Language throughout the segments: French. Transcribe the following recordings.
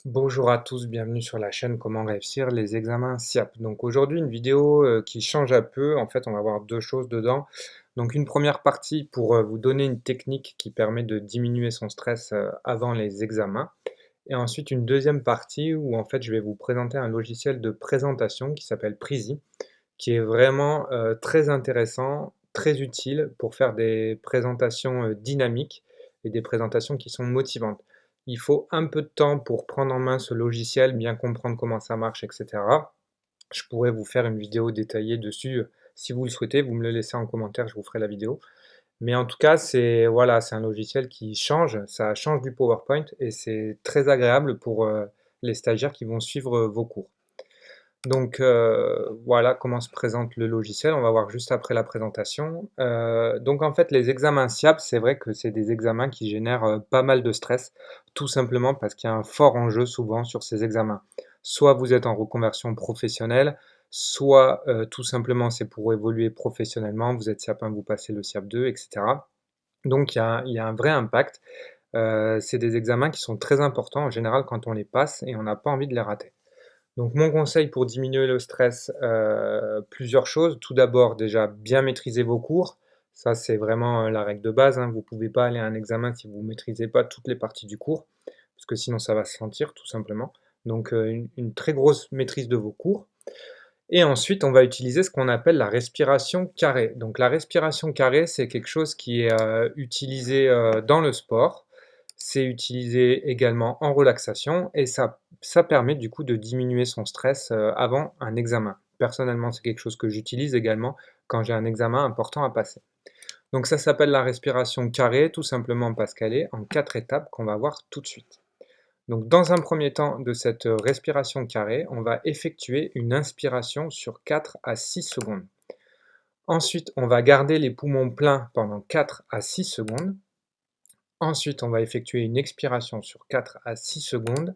Bonjour à tous, bienvenue sur la chaîne Comment réussir les examens SIAP. Donc aujourd'hui une vidéo qui change un peu, en fait on va voir deux choses dedans. Donc une première partie pour vous donner une technique qui permet de diminuer son stress avant les examens. Et ensuite une deuxième partie où en fait je vais vous présenter un logiciel de présentation qui s'appelle Prezi, qui est vraiment très intéressant, très utile pour faire des présentations dynamiques et des présentations qui sont motivantes. Il faut un peu de temps pour prendre en main ce logiciel, bien comprendre comment ça marche, etc. Je pourrais vous faire une vidéo détaillée dessus. Si vous le souhaitez, vous me le laissez en commentaire, je vous ferai la vidéo. Mais en tout cas, c'est voilà, c'est un logiciel qui change, ça change du PowerPoint et c'est très agréable pour les stagiaires qui vont suivre vos cours. Donc voilà comment se présente le logiciel, on va voir juste après la présentation. Donc en fait les examens SIAP, c'est vrai que c'est des examens qui génèrent pas mal de stress, tout simplement parce qu'il y a un fort enjeu souvent sur ces examens. Soit vous êtes en reconversion professionnelle, soit tout simplement c'est pour évoluer professionnellement, vous êtes SIAP 1, vous passez le SIAP 2, etc. Donc il y a un vrai impact. C'est des examens qui sont très importants en général quand on les passe et on n'a pas envie de les rater. Donc mon conseil pour diminuer le stress, plusieurs choses. Tout d'abord, déjà bien maîtriser vos cours. Ça, c'est vraiment, la règle de base, hein. Vous ne pouvez pas aller à un examen si vous ne maîtrisez pas toutes les parties du cours, parce que sinon ça va se sentir tout simplement. Donc, une très grosse maîtrise de vos cours et ensuite on va utiliser ce qu'on appelle la respiration carrée. Donc la respiration carrée, c'est quelque chose qui est, utilisé, dans le sport. C'est utilisé également en relaxation et ça permet du coup de diminuer son stress, avant un examen. Personnellement, c'est quelque chose que j'utilise également quand j'ai un examen important à passer. Donc ça s'appelle la respiration carrée, tout simplement parce qu'elle est en 4 étapes qu'on va voir tout de suite. Donc dans un premier temps de cette respiration carrée, on va effectuer une inspiration sur 4 à 6 secondes. Ensuite, on va garder les poumons pleins pendant 4 à 6 secondes. Ensuite, on va effectuer une expiration sur 4 à 6 secondes.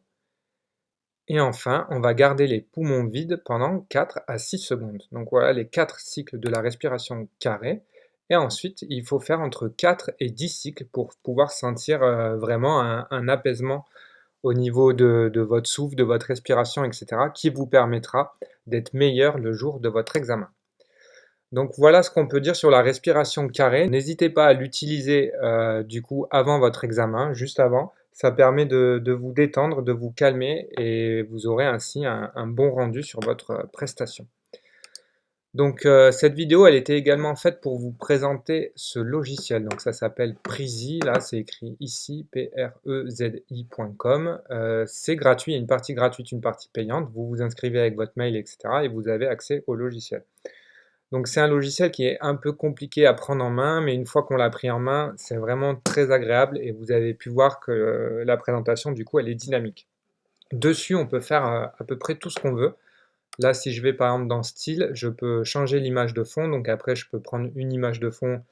Et enfin, on va garder les poumons vides pendant 4 à 6 secondes. Donc voilà les 4 cycles de la respiration carrée. Et ensuite, il faut faire entre 4 et 10 cycles pour pouvoir sentir vraiment un apaisement au niveau de votre souffle, de votre respiration, etc., qui vous permettra d'être meilleur le jour de votre examen. Donc voilà ce qu'on peut dire sur la respiration carrée. N'hésitez pas à l'utiliser du coup avant votre examen, juste avant. Ça permet de vous détendre, de vous calmer et vous aurez ainsi un bon rendu sur votre prestation. Donc cette vidéo, elle était également faite pour vous présenter ce logiciel. Donc ça s'appelle Prezi, là c'est écrit ici, prezi.com. C'est gratuit, il y a une partie gratuite, une partie payante. Vous vous inscrivez avec votre mail, etc. et vous avez accès au logiciel. Donc c'est un logiciel qui est un peu compliqué à prendre en main, mais une fois qu'on l'a pris en main, c'est vraiment très agréable et vous avez pu voir que la présentation, du coup, elle est dynamique. Dessus, on peut faire à peu près tout ce qu'on veut. Là, si je vais par exemple dans Style, je peux changer l'image de fond. Donc après, je peux prendre une image de fond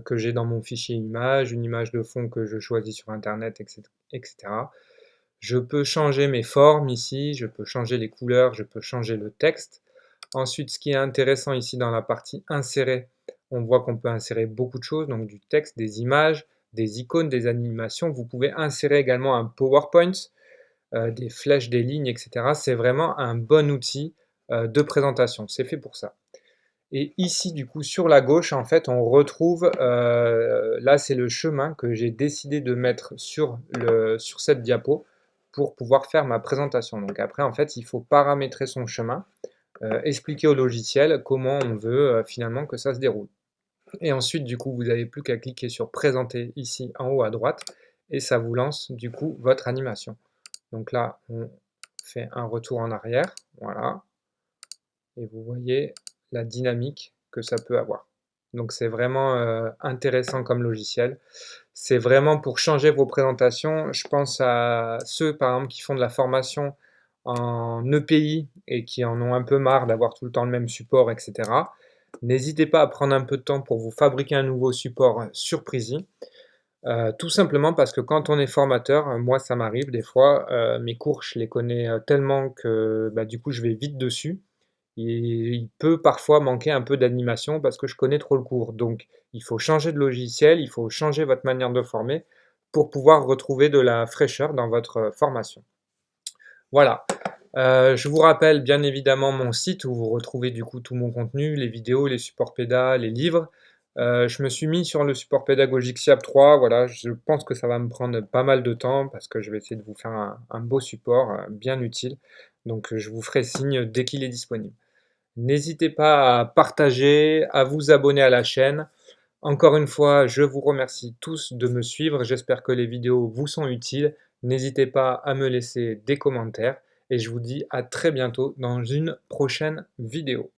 que j'ai dans mon fichier image, une image de fond que je choisis sur Internet, etc. Je peux changer mes formes ici, je peux changer les couleurs, je peux changer le texte. Ensuite, ce qui est intéressant ici dans la partie insérer, on voit qu'on peut insérer beaucoup de choses, donc du texte, des images, des icônes, des animations. Vous pouvez insérer également un PowerPoint, des flèches, des lignes, etc. C'est vraiment un bon outil de présentation. C'est fait pour ça. Et ici, du coup, sur la gauche, en fait, on retrouve, là, c'est le chemin que j'ai décidé de mettre sur cette diapo pour pouvoir faire ma présentation. Donc après, en fait, il faut paramétrer son chemin, expliquer au logiciel comment on veut finalement que ça se déroule. Et ensuite, du coup, vous n'avez plus qu'à cliquer sur présenter ici en haut à droite et ça vous lance du coup votre animation. Donc là, on fait un retour en arrière, voilà, et vous voyez la dynamique que ça peut avoir. Donc c'est vraiment intéressant comme logiciel. C'est vraiment pour changer vos présentations. Je pense à ceux, par exemple, qui font de la formation en EPI et qui en ont un peu marre d'avoir tout le temps le même support, etc. N'hésitez pas à prendre un peu de temps pour vous fabriquer un nouveau support sur Prezi. Tout simplement parce que quand on est formateur, moi ça m'arrive des fois, mes cours je les connais tellement que bah, du coup je vais vite dessus. Il peut parfois manquer un peu d'animation parce que je connais trop le cours. Donc il faut changer de logiciel, il faut changer votre manière de former pour pouvoir retrouver de la fraîcheur dans votre formation. Voilà. Je vous rappelle bien évidemment mon site où vous retrouvez du coup tout mon contenu, les vidéos, les supports pédas, les livres. Je me suis mis sur le support pédagogique SIAP 3, voilà, je pense que ça va me prendre pas mal de temps parce que je vais essayer de vous faire un beau support, bien utile. Donc, je vous ferai signe dès qu'il est disponible. N'hésitez pas à partager, à vous abonner à la chaîne. Encore une fois, je vous remercie tous de me suivre. J'espère que les vidéos vous sont utiles. N'hésitez pas à me laisser des commentaires et je vous dis à très bientôt dans une prochaine vidéo.